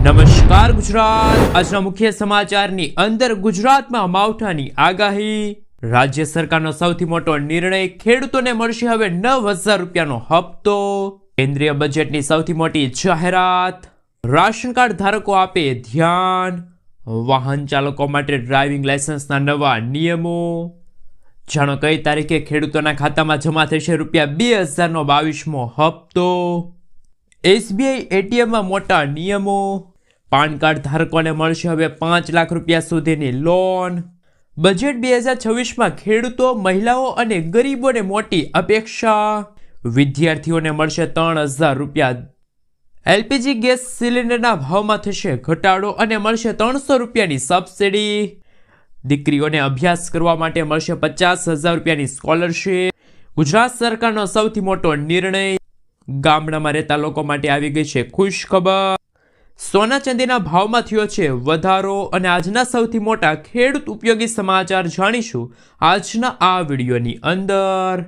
નમસ્કાર ગુજરાત। આજના મુખ્ય સમાચારની અંદર ગુજરાતમાં માવઠાની આગાહી। રાજ્ય સરકારનો સૌથી મોટો નિર્ણય, ખેડૂતોને મળશે હવે 9,000 રૂપિયાનો હપ્તો। કેન્દ્રીય બજેટની સૌથી મોટી જાહેરાત। રાશન કાર્ડ ધારકો આપે ધ્યાન। વાહન ચાલકો માટે ડ્રાઇવિંગ લાયસન્સના નવા નિયમો। જાણો કઈ તારીખે ખેડૂતોના ખાતામાં જમા થશે ₹2,000નો 22મો હપ્તો। SBI ATMમાં મોટા નિયમો। પાન કાર્ડ ધારકોને મળશે હવે 5 લાખ રૂપિયા સુધીની લોન। બજેટ 2026માં ખેડૂતો, મહિલાઓ અને ગરીબોને મોટી અપેક્ષા। વિદ્યાર્થીઓને મળશે 3,000 રૂપિયા। LPG ગેસ સિલિન્ડરના ભાવમાં થશે ઘટાડો અને મળશે 300 રૂપિયાની સબસિડી। દીકરીઓને અભ્યાસ કરવા માટે મળશે 50,000 રૂપિયાની સ્કોલરશીપ। ગુજરાત સરકારનો સૌથી મોટો નિર્ણય, ગામડામાં રહેતા લોકો માટે આવી ગઈ છે ખુશ ખબર। સોના ચાંદીના ભાવમાં થયો છે વધારો અને આજના સૌથી મોટા ખેડૂત ઉપયોગી સમાચાર જાણીશું આજના આ વિડીયોની અંદર।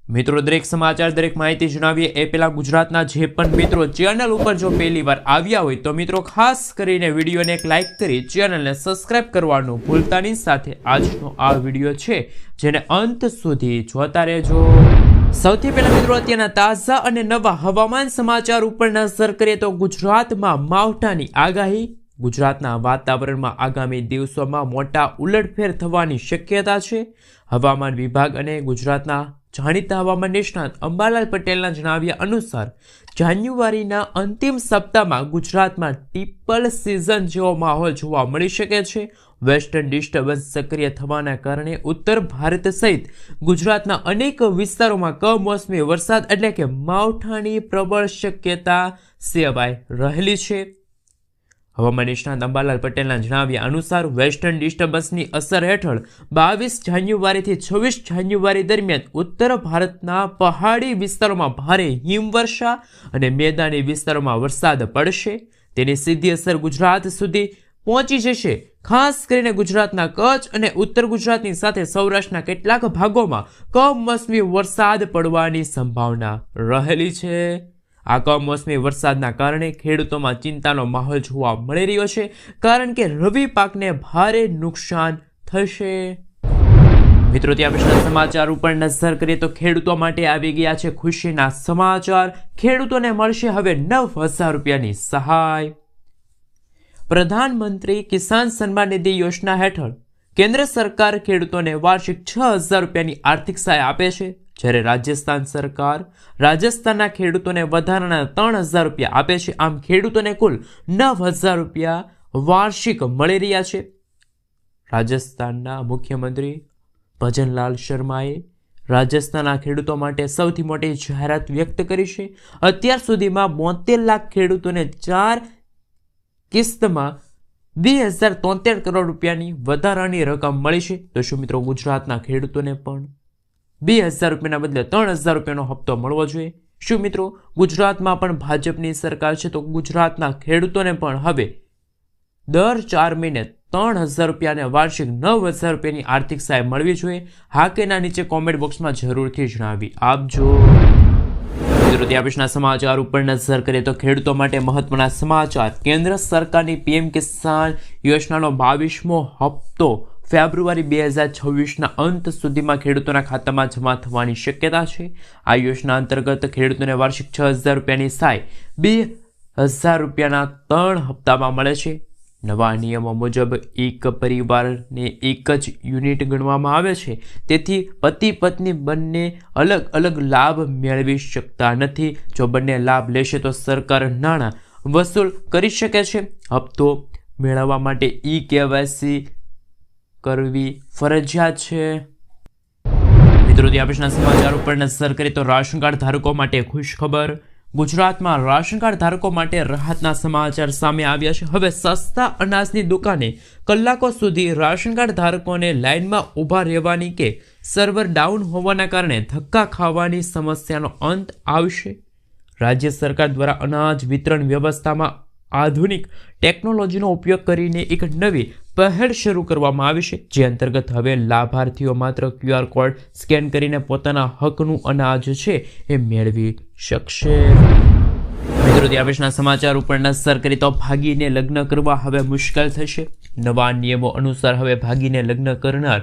મિત્રો, દરેક સમાચાર, દરેક માહિતી જણાવીએ એ પહેલા ગુજરાતના જે પણ મિત્રો ચેનલ ઉપર જો પહેલી વાર આવ્યા હોય તો મિત્રો ખાસ કરીને વિડીયોને એક લાઇક કરી ચેનલને સબસ્ક્રાઇબ કરવાનું ભૂલતા નહીં। સાથે આજનો આ વિડીયો છે જેને અંત સુધી જોતા રહેજો। સૌથી પહેલા મિત્રો અત્યારના તાજા અને નવા હવામાન સમાચાર ઉપર નજર કરીએ તો ગુજરાતમાં માવઠાની આગાહી। ગુજરાતના વાતાવરણમાં આગામી દિવસોમાં મોટા ઉલટફેર થવાની શક્યતા છે। હવામાન વિભાગ અને ગુજરાતના જાણીતા હવામાન નિષ્ણાત અંબાલાલ પટેલના જણાવ્યા અનુસાર જાન્યુઆરીના અંતિમ સપ્તાહમાં ગુજરાતમાં ટ્રિપલ સિઝન જેવો માહોલ જોવા મળી શકે છે। વેસ્ટર્ન ડિસ્ટર્બન્સ સક્રિય થવાના કારણે ઉત્તર ભારત સહિત ગુજરાતના અનેક વિસ્તારોમાં કમોસમી વરસાદ એટલે કે માવઠાની પ્રબળ શક્યતા સેવાઈ રહેલી છે। હવામાન નિષ્ણાત અંબાલાલ પટેલના જણાવ્યા અનુસાર વેસ્ટર્ન ડિસ્ટર્બન્સની અસર હેઠળ 22 જાન્યુઆરીથી 26 જાન્યુઆરી દરમિયાન ઉત્તર ભારતના પહાડી વિસ્તારોમાં ભારે હિમવર્ષા અને મેદાની વિસ્તારોમાં વરસાદ પડશે। તેની સીધી અસર ગુજરાત સુધી પહોંચી જશે। ખાસ કરીને ગુજરાતના કચ્છ અને ઉત્તર ગુજરાતની સાથે સૌરાષ્ટ્રના કેટલાક ભાગોમાં કમોસમી વરસાદ પડવાની સંભાવના રહેલી છે। આ કમોસમી વરસાદના કારણે ખેડૂતોમાં ચિંતાનો માહોલ જોવા મળી રહ્યો છે, કારણ કે રવિ પાકને ભારે નુકસાન થશે। મિત્રો, ત્યાં પછીના સમાચાર ઉપર નજર કરીએ તો ખેડૂતો માટે આવી ગયા છે ખુશીના સમાચાર। ખેડૂતોને મળશે હવે 9,000 રૂપિયાની સહાય। પ્રધાનમંત્રી કિસાન સન્માન નિધિ યોજના હેઠળ કેન્દ્ર સરકાર ખેડૂતોને વાર્ષિક 6,000 રૂપિયાની આર્થિક સહાય આપે છે, જ્યારે રાજસ્થાન સરકાર રાજસ્થાનના ખેડૂતોને વધારાના 3,000 રૂપિયા આપે છે। આમ ખેડૂતોને કુલ 9,000 રૂપિયા વાર્ષિક મળી રહ્યા છે। રાજસ્થાનના મુખ્યમંત્રી ભજનલાલ શર્માએ રાજસ્થાનના ખેડૂતો માટે સૌથી મોટી જાહેરાત વ્યક્ત કરી છે। અત્યાર સુધીમાં 72 લાખ ખેડૂતોને 4 કિસ્તમાં 2,073 કરોડ રૂપિયાની વધારાની રકમ મળી છે। તો શું મિત્રો ગુજરાતના ખેડૂતોને પણ 2,000 રૂપિયાના બદલે 3,000 રૂપિયાનો હપ્તો મળવો જોઈએ? શું મિત્રો ગુજરાતમાં પણ ભાજપની સરકાર છે તો ગુજરાતના ખેડૂતોને પણ હવે દર 4 મહિને 3,000 રૂપિયાને વાર્ષિક 9,000 રૂપિયાની આર્થિક સહાય મળવી જોઈએ? હા કે ના નીચે કોમેન્ટ બોક્સમાં જરૂરથી જણાવી આપજો। ત્યાં પછીના સમાચાર ઉપર નજર કરીએ તો ખેડૂતો માટે મહત્વના સમાચાર। કેન્દ્ર સરકારની PM કિસાન યોજનાનો 22મો હપ્તો ફેબ્રુઆરી 2026ના અંત સુધીમાં ખેડૂતોના ખાતામાં જમા થવાની શક્યતા છે। આ યોજના અંતર્ગત ખેડૂતોને વાર્ષિક 6,000 રૂપિયાની સહાય 2,000 રૂપિયાના 3 હપ્તામાં મળે છે। નવા નિયમો મુજબ એક પરિવારને એક જ યુનિટ ગણવામાં આવે છે, તેથી પતિ પત્ની બંને અલગ અલગ લાભ મેળવી શકતા નથી। જો બંને લાભ લેશે તો સરકાર નાણાં વસૂલ કરી શકે છે। હપ્તો મેળવવા માટે KYC કરવી ફરજિયાત છે। મિત્રો, ત્યાં પછીના સમાચાર ઉપર નજર કરીએ તો રાશન કાર્ડ ધારકો માટે ખુશ ખબર। ગુજરાતમાં રાશન કાર્ડ ધારકો માટે રાહતના સમાચાર સામે આવ્યા છે। હવે સસ્તા અનાજની દુકાને કલાકો સુધી રાશન કાર્ડ ધારકોને લાઇનમાં ઊભા રહેવાની કે સર્વર ડાઉન હોવાના કારણે ધક્કા ખાવાની સમસ્યાનો અંત આવશે। રાજ્ય સરકાર દ્વારા અનાજ વિતરણ વ્યવસ્થામાં આધુનિક ટેકનોલોજીનો ઉપયોગ કરીને એક નવી પહેલ શરૂ કરવામાં આવી છે, જે અંતર્ગત હવે લાભાર્થીઓ માત્ર QR કોડ સ્કેન કરીને પોતાના હકનું અનાજ છે એ મેળવી શકશે। મિત્રો, મિત્રો ત્યાં પછીના સમાચાર ઉપર નજર કરી તો ભાગીને લગ્ન કરવા હવે મુશ્કેલ થશે. નવા નિયમો અનુસાર હવે ભાગીને લગ્ન કરનાર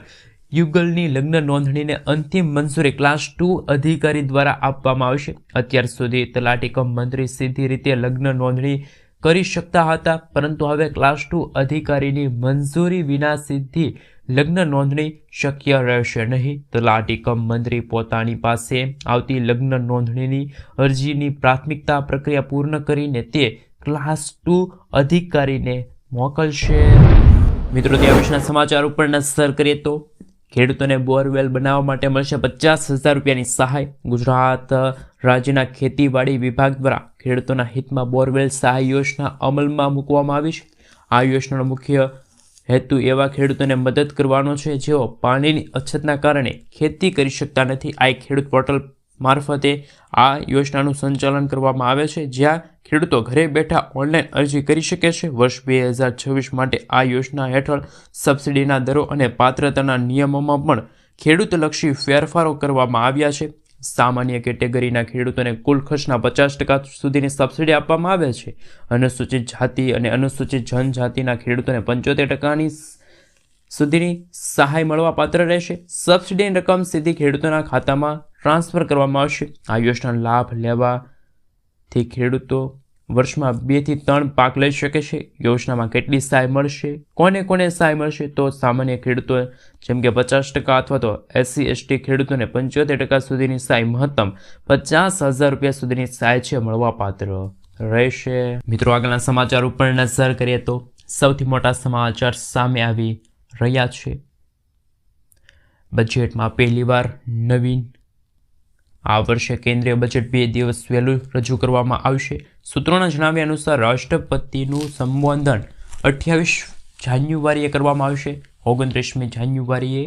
યુગલની લગ્ન નોંધણીને અંતિમ મંજૂરી ક્લાસ 2 અધિકારી દ્વારા આપવામાં આવશે. અત્યાર સુધી તલાટી કમ મંત્રી સીધી રીતે લગ્ન નોંધણી કરી શકતા હતા, પરંતુ હવે ક્લાસ 2 અધિકારીની મંજૂરી વિના સીધી લગ્ન નોંધણી શક્ય રહેશે નહીં. તલાટી કમ મંત્રી પોતાની પાસે આવતી લગ્ન નોંધણીની અરજીની પ્રાથમિકતા પ્રક્રિયા પૂર્ણ કરીને તે ક્લાસ 2 અધિકારીને મોકલશે. મિત્રો ત્યાં વિશેના સમાચાર ઉપર નજર કરીએ તો ખેડૂતોને બોરવેલ બનાવવા માટે મળશે 50,000 રૂપિયાની સહાય. ગુજરાત રાજ્યના ખેતીવાડી વિભાગ દ્વારા ખેડૂતોના હિતમાં બોરવેલ સહાય યોજના અમલમાં મૂકવામાં આવી છે. આ યોજનાનો મુખ્ય હેતુ એવા ખેડૂતોને મદદ કરવાનો છે જેઓ પાણીની અછતના કારણે ખેતી કરી શકતા નથી. આ ખેડૂત પોર્ટલ મારફતે આ યોજનાનું સંચાલન કરવામાં આવે છે, જ્યાં ખેડૂતો ઘરે બેઠા ઓનલાઈન અરજી કરી શકે છે. વર્ષ 2026 માટે આ યોજના હેઠળ સબસિડીના દરો અને પાત્રતાના નિયમોમાં પણ ખેડૂતલક્ષી ફેરફારો કરવામાં આવ્યા છે. સામાન્ય કેટેગરીના ખેડૂતોને કુલ ખર્ચના 50% સુધીની સબસિડી આપવામાં આવે છે. અનુસૂચિત જાતિ અને અનુસૂચિત જનજાતિના ખેડૂતોને 75% સુધીની સહાય મળવા પાત્ર રહેશે. સબસિડીની રકમ સીધી ખેડૂતોના ખાતામાં ટ્રાન્સફર કરવામાં આવશે. આ યોજનાનો લાભ લેવાથી ખેડૂતો વર્ષમાં 2 થી 3 પાક લઈ શકે છે. યોજનામાં કેટલી સહાય મળશે, કોને સહાય મળશે? તો સામાન્ય ખેડૂતો જેમ કે 50% અથવા તો SC/ST ખેડૂતોને 75% સુધીની સહાય, મહત્તમ 50,000 રૂપિયા સુધીની સહાય છે મળવા પાત્ર રહેશે. મિત્રો આગળના સમાચાર ઉપર નજર કરીએ તો સૌથી મોટા સમાચાર સામે આવી રહ્યા છે. બજેટમાં પહેલીવાર નવીન આ વર્ષે કેન્દ્રીય બજેટ 2 દિવસ વહેલું રજૂ કરવામાં આવશે. સૂત્રોના જણાવ્યા અનુસાર રાષ્ટ્રપતિનું સંબોધન 28 જાન્યુઆરીએ કરવામાં આવશે. 29મી જાન્યુઆરીએ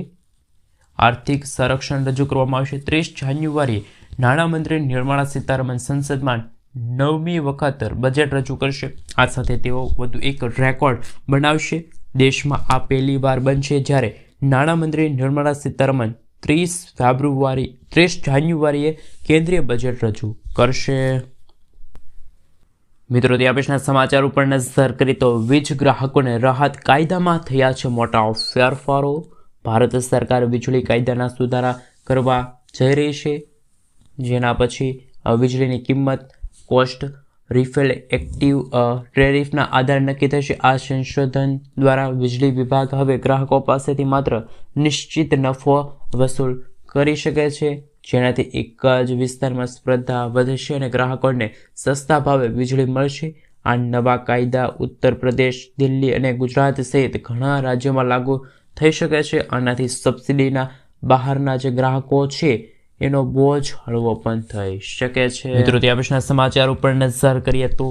આર્થિક સંરક્ષણ રજૂ કરવામાં આવશે. 30 જાન્યુઆરીએ નાણામંત્રી નિર્મલા સીતારમણ સંસદમાં 9મી વખત બજેટ રજૂ કરશે. આ સાથે તેઓ વધુ એક રેકોર્ડ બનાવશે. દેશમાં આ પહેલી વાર બનશે જ્યારે નાણામંત્રી નિર્મલા સીતારમણ 30 જાન્યુઆરીએ કેન્દ્રીય બજેટ રજૂ કરશે. મિત્રો ત્યાં પછીના સમાચાર ઉપર નજર કરીએ તો વીજ ગ્રાહકોને રાહત, કાયદામાં થયા છે મોટા ફેરફારો. ભારત સરકાર વીજળી કાયદાના સુધારા કરવા જઈ રહી છે, જેના પછી વીજળીની કિંમત કોસ્ટ રિફ્લેક્ટિવ ટેરિફના આધારે નક્કી થશે. આ સંશોધન દ્વારા વીજળી વિભાગ હવે ગ્રાહકો પાસેથી માત્ર નિશ્ચિત નફો વસૂલ કરી શકે છે, જેનાથી એક જ વિસ્તારમાં સ્પર્ધા વધશે અને ગ્રાહકોને સસ્તા ભાવે વીજળી મળશે. આ નવા કાયદા ઉત્તર પ્રદેશ, દિલ્હી અને ગુજરાત સહિત ઘણા રાજ્યોમાં લાગુ થઈ શકે છે. આનાથી સબસિડીના બહારના જે ગ્રાહકો છે એનો બોજ હળવો પણ થઈ શકે છે. મિત્રો ત્યાં પછીના સમાચાર ઉપર નજર કરીએ તો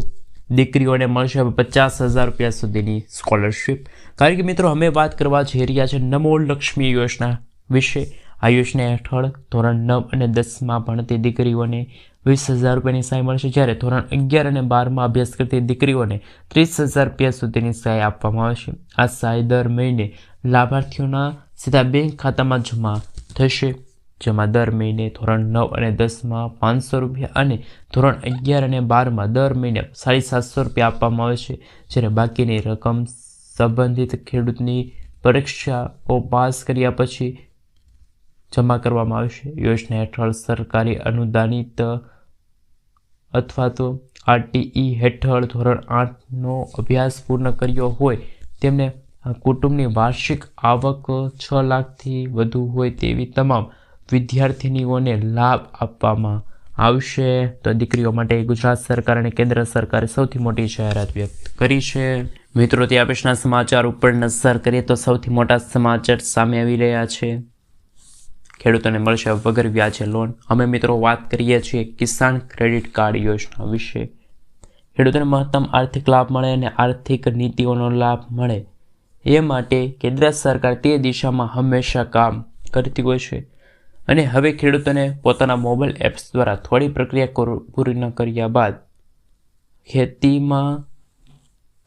દીકરીઓને મળશે 50,000 રૂપિયા સુધીની સ્કોલરશિપ. કારણ કે મિત્રો અમે વાત કરવા જઈ રહ્યા છે નમો લક્ષ્મી યોજના વિશે. આ યોજના હેઠળ ધોરણ 9 અને 10માં ભણતી દીકરીઓને 20,000 રૂપિયાની સહાય મળશે, જ્યારે ધોરણ 11 અને 12માં અભ્યાસ કરતી દીકરીઓને 30,000 રૂપિયા સુધીની સહાય આપવામાં આવશે. આ સહાય દર મહિને લાભાર્થીઓના સીધા બેંક ખાતામાં જમા થશે, જેમાં દર મહિને ધોરણ 9 અને 10માં 500 રૂપિયા અને ધોરણ 11 અને 12માં દર મહિને 750 રૂપિયા આપવામાં આવે છે, જ્યારે બાકીની રકમ સંબંધિત ખેડૂતની પરીક્ષાઓ પાસ કર્યા પછી જમા કરવામાં આવશે. યોજના હેઠળ સરકારી અનુદાનિત અથવા તો RTE હેઠળ ધોરણ 8નો અભ્યાસ પૂર્ણ કર્યો હોય તેમને કુટુંબની વાર્ષિક આવક 6 લાખથી વધુ હોય તેવી તમામ વિદ્યાર્થીનીઓને લાભ આપવામાં આવશે. તો દીકરીઓ માટે ગુજરાત સરકાર અને કેન્દ્ર સરકારે સૌથી મોટી જાહેરાત વ્યક્ત કરી છે. મિત્રો ત્યાં પછીના સમાચાર ઉપર નજર કરીએ તો સૌથી મોટા સમાચાર સામે આવી રહ્યા છે. ખેડૂતોને મળશે વગર વ્યાજે લોન. અમે મિત્રો વાત કરીએ છીએ કિસાન ક્રેડિટ કાર્ડ યોજના વિશે. ખેડૂતોને મહત્તમ આર્થિક લાભ મળે અને આર્થિક નીતિઓનો લાભ મળે એ માટે કેન્દ્ર સરકાર તે દિશામાં હંમેશા કામ કરતી હોય છે, અને હવે ખેડૂતોને પોતાના મોબાઈલ એપ્સ દ્વારા થોડી પ્રક્રિયા પૂર્ણ કર્યા બાદ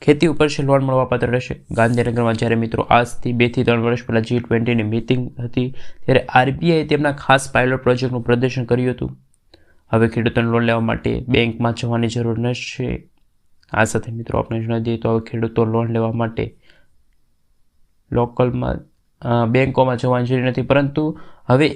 ખેતી ઉપર છે લોન મળવાપાત્ર રહેશે. ગાંધીનગરમાં જ્યારે મિત્રો આજથી 2 થી 3 વર્ષ પહેલાં G20ની મીટિંગ હતી ત્યારે RBI તેમના ખાસ પાયલોટ પ્રોજેક્ટનું પ્રદર્શન કર્યું હતું. હવે ખેડૂતોને લોન લેવા માટે બેંકમાં જવાની જરૂર નથી. આ સાથે મિત્રો આપણે જણાવી દઈએ તો હવે ખેડૂતો લોન લેવા માટે લોકલમાં બેંકોમાં જવાની જરૂર નથી, પરંતુ હવે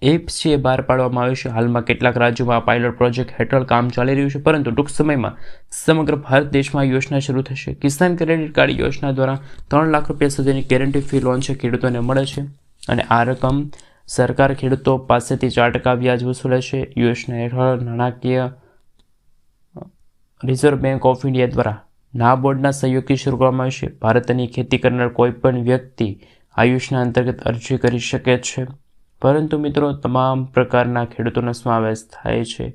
એપ્સ છે બહાર પાડવામાં આવ્યું છે. હાલમાં કેટલાક રાજ્યોમાં પાયલોટ પ્રોજેક્ટ હેઠળ કામ ચાલી રહ્યું છે, પરંતુ ટૂંક સમયમાં સમગ્ર ભારત દેશમાં યોજના શરૂ થશે. કિસાન ક્રેડિટ કાર્ડ યોજના દ્વારા 3 લાખ રૂપિયા સુધીની ગેરંટી ફી લોન છે ખેડૂતોને મળે છે, અને આ રકમ સરકાર ખેડૂતો પાસેથી 4% વ્યાજ વસૂલે છે. યોજના હેઠળ નાણાકીય રિઝર્વ બેંક ઓફ ઇન્ડિયા દ્વારા નાબાર્ડના સહયોગથી શરૂ કરવામાં આવશે. ભારતની ખેતી કરનાર કોઈપણ વ્યક્તિ આ યોજના અંતર્ગત અરજી કરી શકે છે, પરંતુ મિત્રો તમામ પ્રકારના ખેડૂતોનો સમાવેશ થાય છે.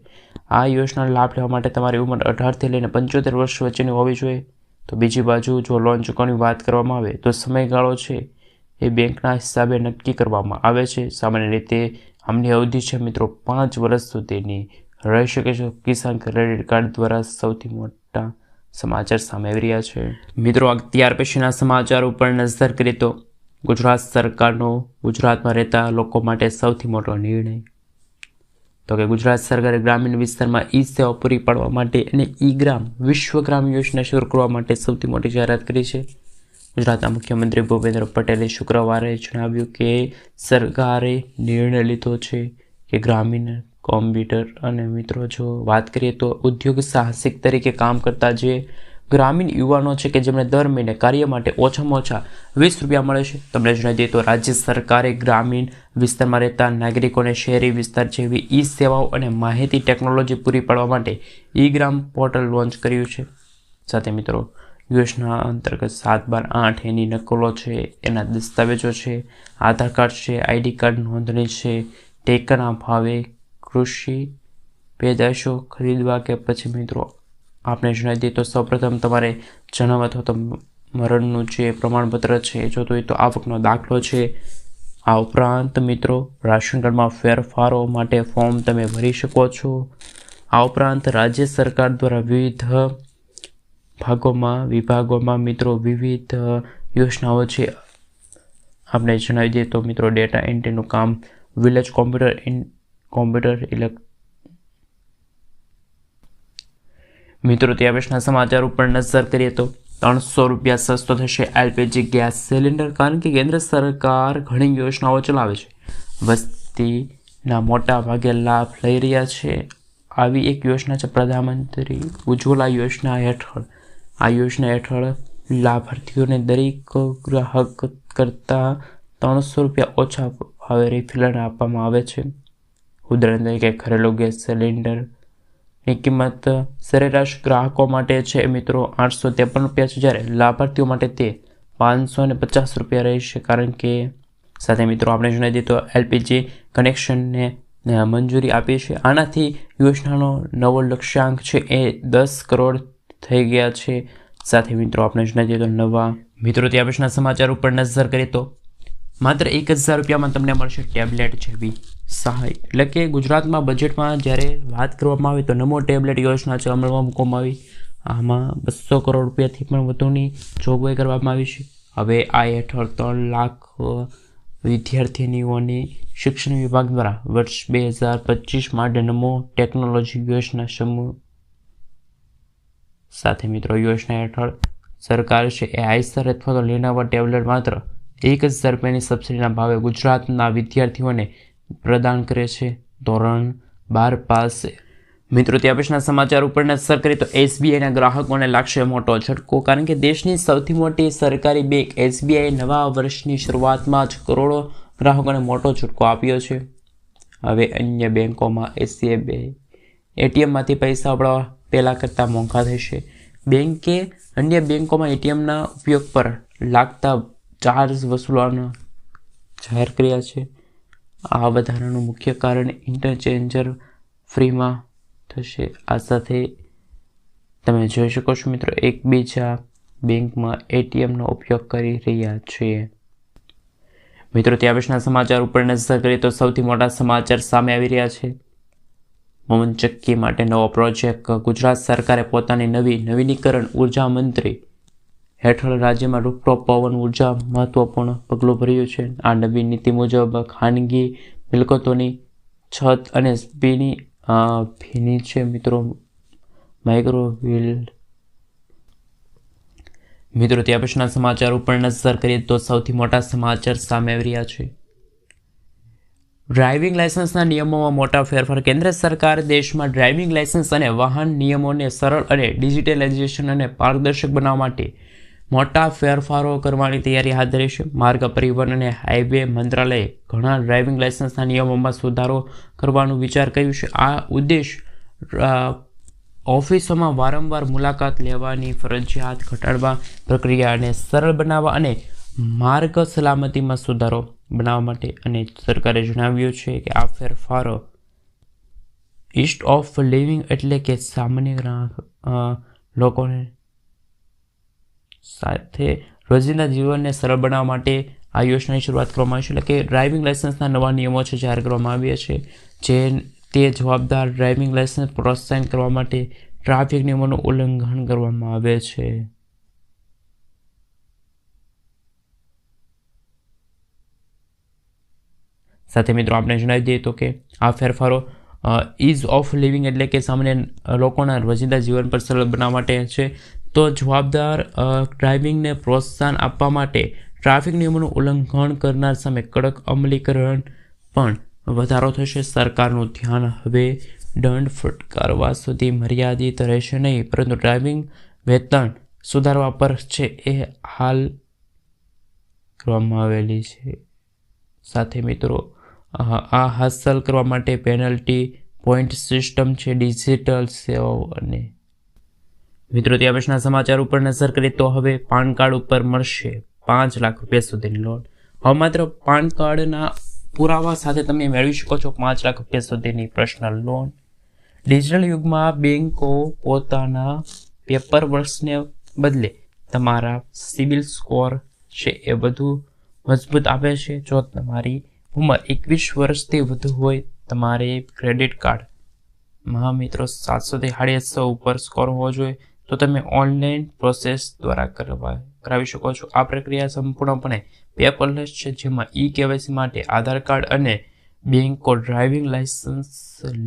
આ યોજનાનો લાભ લેવા માટે તમારી ઉંમર 18થી લઈને 75 વર્ષ વચ્ચેની હોવી જોઈએ. તો બીજી બાજુ જો લોન ચૂકવણીની વાત કરવામાં આવે તો સમયગાળો છે એ બેંકના હિસાબે નક્કી કરવામાં આવે છે. સામાન્ય રીતે આમની અવધિ છે મિત્રો 5 વર્ષ સુધીની રહી શકે છે. કિસાન ક્રેડિટ કાર્ડ દ્વારા સૌથી મોટા સમાચાર સામે આવી રહ્યા છે. મિત્રો ત્યાર પછીના સમાચાર ઉપર નજર કરીએ તો ગુજરાત સરકારનો ગુજરાતમાં રહેતા લોકો માટે સૌથી મોટો નિર્ણય. તો કે ગુજરાત સરકારે ગ્રામીણ વિસ્તારમાં ઈ સેવા પૂરી પાડવા માટે અને ઈ ગ્રામ વિશ્વગ્રામ યોજના શરૂ કરવા માટે સૌથી મોટી જાહેરાત કરી છે. ગુજરાતના મુખ્યમંત્રી ભૂપેન્દ્ર પટેલે શુક્રવારે જણાવ્યું કે સરકારે નિર્ણય લીધો છે કે ગ્રામીણ કોમ્પ્યુટર અને મિત્રો જો વાત કરીએ તો ઉદ્યોગ સાહસિક તરીકે કામ કરતા જે ગ્રામીણ યુવાનો છે કે જેમને દર મહિને કાર્ય માટે ઓછામાં ઓછા 20 રૂપિયા મળે છે. તમને જણાવી દઈએ તો રાજ્ય સરકારે ગ્રામીણ વિસ્તારમાં રહેતા નાગરિકોને શહેરી વિસ્તાર જેવી ઈ સેવાઓ અને માહિતી ટેકનોલોજી પૂરી પાડવા માટે ઈ ગ્રામ પોર્ટલ લોન્ચ કર્યું છે. સાથે મિત્રો યોજના અંતર્ગત 7/12/8 એની નકલો છે, એના દસ્તાવેજો છે, આધાર કાર્ડ છે, આઈડી કાર્ડ નોંધણી છે, ટેકાના ભાવે કૃષિ પેદાશો ખરીદવા કે પછી મિત્રો આપણે જણાવી દઈએ તો સૌપ્રથમ તમારે જણાવવા તો મરણનું જે પ્રમાણપત્ર છે જોતું હોય તો આવકનો દાખલો છે. આ ઉપરાંત મિત્રો રાશન કાર્ડમાં ફેરફારો માટે ફોર્મ તમે ભરી શકો છો. આ ઉપરાંત રાજ્ય સરકાર દ્વારા વિભાગોમાં મિત્રો વિવિધ યોજનાઓ છે. આપણે જણાવી દઈએ તો મિત્રો ડેટા એન્ટ્રીનું કામ, વિલેજ કોમ્પ્યુટર મિત્રો ત્યાં પછીના સમાચાર ઉપર નજર કરીએ તો 300 રૂપિયા સસ્તો થશે એલપીજી ગેસ સિલિન્ડર. કારણ કે કેન્દ્ર સરકાર ઘણી યોજનાઓ ચલાવે છે, વસ્તીના મોટા ભાગે લાભ લઈ રહ્યા છે. આવી એક યોજના છે પ્રધાનમંત્રી ઉજ્જવલા યોજના હેઠળ. આ યોજના હેઠળ લાભાર્થીઓને દરેક ગ્રાહક કરતાં 300 રૂપિયા ઓછા ભાવે રિફિલર આપવામાં આવે છે. ઉદાહરણ તરીકે ઘરેલું ગેસ સિલિન્ડરની કિંમત સરેરાશ ગ્રાહકો માટે છે મિત્રો 853 રૂપિયા છે, જ્યારે લાભાર્થીઓ માટે તે 550 રૂપિયા રહેશે. કારણ કે સાથે મિત્રો આપણે જણાવી દઈએ તો એલપીજી કનેક્શનને મંજૂરી આપી છે. આનાથી યોજનાનો નવો લક્ષ્યાંક છે એ 10 કરોડ થઈ ગયા છે. સાથે મિત્રો આપણે જણાવી દઈએ તો નવા મિત્રો ત્યાં પછીના સમાચાર ઉપર નજર કરીએ તો માત્ર 1000 રૂપિયામાં તમને મળશે ટેબ્લેટ જેવી સહાય. એટલે કે ગુજરાતમાં બજેટમાં જ્યારે વાત કરવામાં આવે તો નમો ટેબ્લેટ યોજના છે અમલમાં મૂકવામાં આવી. આમાં 200 કરોડ રૂપિયાથી પણ વધુની જોગવાઈ કરવામાં આવી છે. હવે આ હેઠળ 3 લાખ વિદ્યાર્થીનીઓની શિક્ષણ વિભાગ દ્વારા વર્ષ 2025 માટે નમો ટેકનોલોજી યોજના સમૂહ સાથે મિત્રો યોજના હેઠળ સરકાર છે એ આઈસર અથવા તો લેનોવો ટેબ્લેટ માત્ર 1000 રૂપિયાની સબસિડીના ભાવે ગુજરાતના વિદ્યાર્થીઓને પ્રદાન કરે છે ધોરણ 12 પાસ. મિત્રો ત્યાં પછીના સમાચાર ઉપર નજર કરીએ તો એસબીઆઈના ગ્રાહકોને લાગશે મોટો ઝટકો. કારણ કે દેશની સૌથી મોટી સરકારી બેંક એસબીઆઈ નવા વર્ષની શરૂઆતમાં જ કરોડો ગ્રાહકોને મોટો ઝટકો આપ્યો છે. હવે અન્ય બેંકોમાં એટીએમમાંથી પૈસા ઉપાડવા પહેલાં કરતાં મોંઘા થશે. બેંકે અન્ય બેંકોમાં એટીએમના ઉપયોગ પર લાગતા ચાર્જ વસૂલવાના જાહેર કર્યા છે. આ વધારાનું મુખ્ય કારણ ઇન્ટરચેન્જર ફ્રીમાં થશે. આ સાથે તમે જોઈ શકો છો મિત્રો એકબીજા બેંકમાં એટીએમનો ઉપયોગ કરી રહ્યા છીએ. મિત્રો ત્યાં પછીના સમાચાર ઉપર નજર કરીએ તો સૌથી મોટા સમાચાર સામે આવી રહ્યા છે. પવનચક્કી માટે નવો પ્રોજેક્ટ. ગુજરાત સરકારે પોતાની નવીનીકરણ ઉર્જા મંત્રી હેઠળ રાજ્યમાં રૂફટોપ પવન ઉર્જા મહત્વપૂર્ણ પગલું ભર્યું છે. આ નવી નીતિ મુજબ ખાનગી મિલકતોની છત અને ભીની છે મિત્રો માઇક્રોવેલ મિત્રો. ત્યાં પછીના સમાચાર ઉપર નજર કરીએ તો સૌથી મોટા સમાચાર સામે આવી રહ્યા છે. ડ્રાઇવિંગ લાયસન્સના નિયમોમાં મોટા ફેરફાર. કેન્દ્ર સરકાર દેશમાં ડ્રાઇવિંગ લાયસન્સ અને વાહન નિયમોને સરળ અને ડિજિટલાઇઝેશન અને પારદર્શક બનાવવા માટે મોટા ફેરફારો કરવાની તૈયારી હાથ ધરી છે. માર્ગ પરિવહન અને હાઇવે મંત્રાલયે ઘણા ડ્રાઇવિંગ લાયસન્સના નિયમોમાં સુધારો કરવાનું વિચાર કર્યું છે. આ ઉદ્દેશ ઓફિસોમાં વારંવાર મુલાકાત લેવાની ફરજિયાત ઘટાડવા, પ્રક્રિયાને સરળ બનાવવા અને માર્ગ સલામતીમાં સુધારો બનાવવા માટે. અને સરકારે જણાવ્યું છે કે આ ફેરફારો ઇસ્ટ ઓફ લિવિંગ એટલે કે સામાન્ય લોકોને સાથે રોજિંદા જીવનને સરળ બનાવવા માટે આ યોજનાની શરૂઆત કરવામાં આવી છે. એટલે કે ડ્રાઇવિંગ લાયસન્સના નવા નિયમો છે જાહેર કરવામાં આવ્યા છે, જે તે જવાબદાર ડ્રાઇવિંગ લાયસન્સ પ્રોત્સાહિત કરવા માટે ટ્રાફિક નિયમોનું ઉલ્લંઘન કરવામાં આવે છે. સાથે મિત્રો આપણે જણાવી દઈએ તો કે આ ફેરફારો ઇઝ ઓફ લિવિંગ એટલે કે સામાન્ય લોકોના રોજિંદા જીવન પર સરળ બનાવવા માટે છે. તો જવાબદાર ડ્રાઇવિંગને પ્રોત્સાહન આપવા માટે ટ્રાફિક નિયમોનું ઉલ્લંઘન કરનાર સામે કડક અમલીકરણ પણ વધારો થશે. સરકારનું ધ્યાન હવે દંડ ફટકારવા સુધી મર્યાદિત રહેશે નહીં, પરંતુ ડ્રાઇવિંગ વેતન સુધારવા પર છે એ હાલ કરવામાં આવેલી છે. સાથે મિત્રો આ હાંસલ કરવા માટે પેનલ્ટી પોઈન્ટ સિસ્ટમ છે, ડિજિટલ સેવાઓ અને મિત્રો. ત્યાં પછીના સમાચાર ઉપર નજર કરીએ તો હવે પાન કાર્ડ ઉપર મળશે 5 લાખ રૂપિયા સુધીની લોન. હવે માત્ર પાન કાર્ડના પુરાવા સાથે તમે મેળવી શકો છો 5 લાખ રૂપિયા સુધીની પર્સનલ લોન. ડિજિટલ યુગમાં બેંકો પોતાના પેપર વર્ક્સને બદલે તમારા સિબિલ સ્કોર છે એ વધુ મજબૂત આપે છે. જો તમારી ઉંમર 21 વર્ષથી વધુ હોય, તમારે ક્રેડિટ કાર્ડમાં મિત્રો 700 થી 750 ઉપર સ્કોર હોવો જોઈએ, તો તમે ઓનલાઈન પ્રોસેસ દ્વારા કરાવી શકો છો. આ પ્રક્રિયા સંપૂર્ણપણે પેપરલેસ છે, જેમાં KYC માટે આધાર કાર્ડ અને બેંકો ડ્રાઇવિંગ લાયસન્સ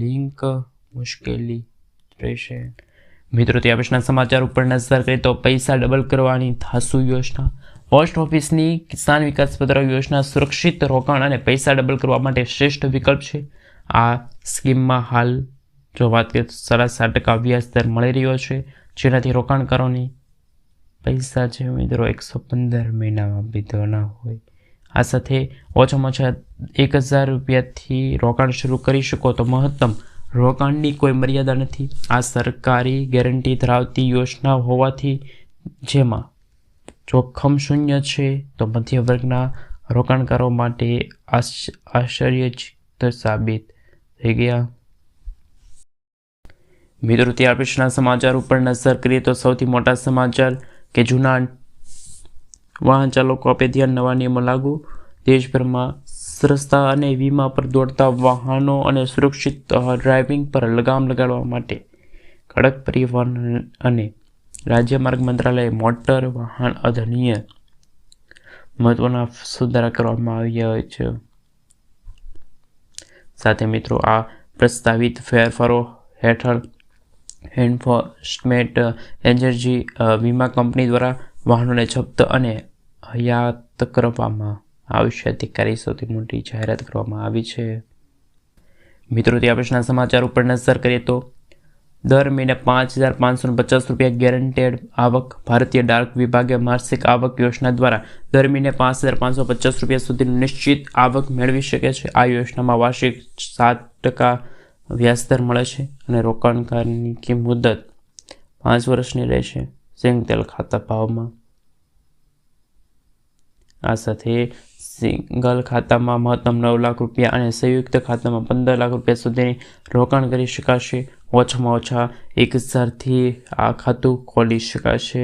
લિંક મુશ્કેલી રહેશે. મિત્રો ત્યાં પછીના સમાચાર ઉપર નજર કરીએ તો પૈસા ડબલ કરવાની ધાસુ યોજના. પોસ્ટ ઓફિસની કિસાન વિકાસ પત્ર યોજના સુરક્ષિત રોકાણ અને પૈસા ડબલ કરવા માટે શ્રેષ્ઠ વિકલ્પ છે. આ સ્કીમમાં હાલ જો વાત કરીએ તો 7.5% વ્યાજ દર મળી રહ્યો છે, જેનાથી રોકાણકારોની પૈસા છે મિત્રો 115 મહિનામાં વિધવાના હોય. આ સાથે ઓછામાં ઓછા 1000 રૂપિયાથી રોકાણ શરૂ કરી શકો તો મહત્તમ રોકાણની કોઈ મર્યાદા નથી. આ સરકારી ગેરંટી ધરાવતી યોજના હોવાથી જેમાં જોખમ શૂન્ય છે, તો મધ્ય વર્ગના રોકાણકારો માટે આશ્ચર્યચકિત સાબિત થઈ ગયા. મિત્રો ત્યાર પછીના સમાચાર ઉપર નજર કરીએ તો સૌથી મોટા સમાચાર કે જૂના વાહન ચાલકો આપે ધ્યાન, નવા નિયમો લાગુ. દેશભરમાં રસ્તા અને વીમા પર દોડતા વાહનો અને સુરક્ષિત ડ્રાઇવિંગ પર લગામ લગાડવા માટે કડક પરિવહન અને રાજ્ય માર્ગ મંત્રાલયે મોટર વાહન અધિનિયમ મહત્વના સુધારા કરવામાં આવ્યા છે. સાથે મિત્રો આ પ્રસ્તાવિત ફેરફારો હેઠળ એન્ફોર્સમેન્ટ એજન્સી વીમા કંપની દ્વારા વાહનોને જપ્ત અને હયાત કરવામાં આવશે. અધિકારી સૌથી મોટી જાહેરાત કરવામાં આવી છે. મિત્રો ત્યાં પછીના સમાચાર ઉપર નજર કરીએ તો દર મહિને 5,550 રૂપિયા ગેરંટેડ આવક. ભારતીય ડાક વિભાગે માસિક આવક યોજના દ્વારા દર મહિને 5,550 રૂપિયા સુધીની નિશ્ચિત આવક મેળવી શકે છે. આ યોજનામાં વાર્ષિક 7% વ્યાજદર મળે છે અને રોકાણકારની મુદત 5 વર્ષની રહેશે સિંગલ ખાતા ભાવમાં. આ સાથે સિંગલ ખાતામાં મહત્તમ 9 લાખ રૂપિયા અને સંયુક્ત ખાતામાં 15 લાખ રૂપિયા સુધીની રોકાણ કરી શકાશે. ઓછામાં ઓછા 1000થી આ ખાતું ખોલી શકાશે.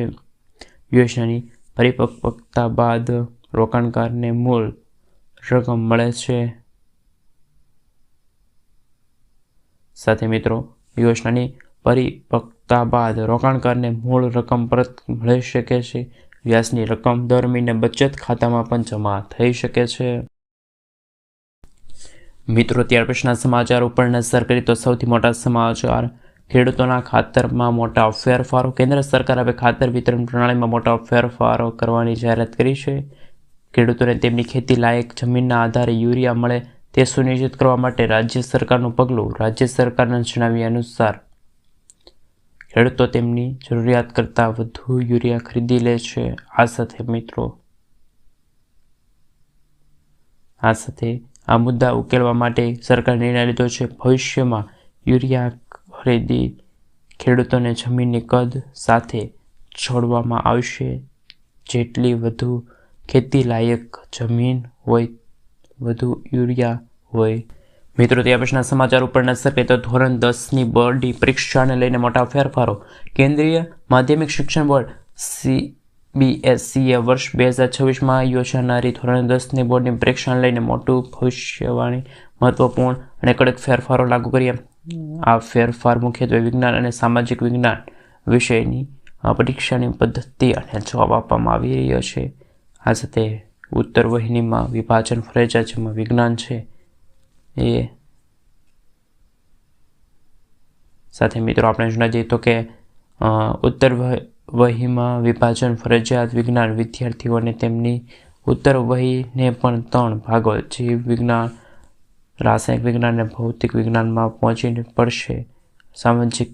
યોજનાની પરિપક્વતા બાદ રોકાણકારને મૂળ રકમ મળે છે. સાથે મિત્રો યોજનાની પરિપક્વતા બાદ રોકાણકારને મૂળ રકમ પરત મળી શકે છે. વ્યાજની રકમ દર મહિને બચત ખાતામાં પણ જમા થઈ શકે છે. મિત્રો ત્યાર પછીના સમાચાર ઉપર નજર કરીએ તો સૌથી મોટા સમાચાર, ખેડૂતોના ખાતરમાં મોટા ફેરફારો. કેન્દ્ર સરકાર હવે ખાતર વિતરણ પ્રણાલીમાં મોટા ફેરફારો કરવાની જાહેરાત કરી છે. ખેડૂતોને તેમની ખેતી લાયક જમીનના આધારે યુરિયા મળે તે સુનિશ્ચિત કરવા માટે રાજ્ય સરકારનું પગલું. રાજ્ય સરકારના જણાવ્યા અનુસાર ખેડૂતો તેમની જરૂરિયાત કરતાં વધુ યુરિયા ખરીદી લે છે. આ સાથે આ મુદ્દા ઉકેલવા માટે સરકારે નિર્ણય લીધો છે. ભવિષ્યમાં યુરિયા ખરીદી ખેડૂતોને જમીનની કદ સાથે જોડવામાં આવશે. જેટલી વધુ ખેતી લાયક જમીન હોય વધુ યુરિયા હોય. મિત્રો ત્યાં પછીના સમાચાર ઉપર નજર કરીએ તો ધોરણ 10ની બોર્ડની પરીક્ષાને લઈને મોટા ફેરફારો. કેન્દ્રીય માધ્યમિક શિક્ષણ બોર્ડ CBSEએ વર્ષ 2026માં યોજાનારી ધોરણ 10ની બોર્ડની પરીક્ષાને લઈને મોટું ભવિષ્યવાણી મહત્વપૂર્ણ અને કડક ફેરફારો લાગુ કર્યા. આ ફેરફાર મુખ્યત્વે વિજ્ઞાન અને સામાજિક વિજ્ઞાન વિષયની પરીક્ષાની પદ્ધતિ અને જવાબ આપવામાં આવી રહ્યો છે. આ સાથે ઉત્તર વહિનીમાં વિભાજન ફરજિયાત, જેમાં વિજ્ઞાન છે એ સાથે મિત્રો આપણે જણાવી દઈએ તો કે ઉત્તર વહીમાં વિભાજન ફરજિયાત. વિજ્ઞાન વિદ્યાર્થીઓને તેમની ઉત્તર વહીને પણ 3 ભાગો જીવ વિજ્ઞાન, રાસાયણિક વિજ્ઞાન અને ભૌતિક વિજ્ઞાનમાં પહોંચીને પડશે. સામાજિક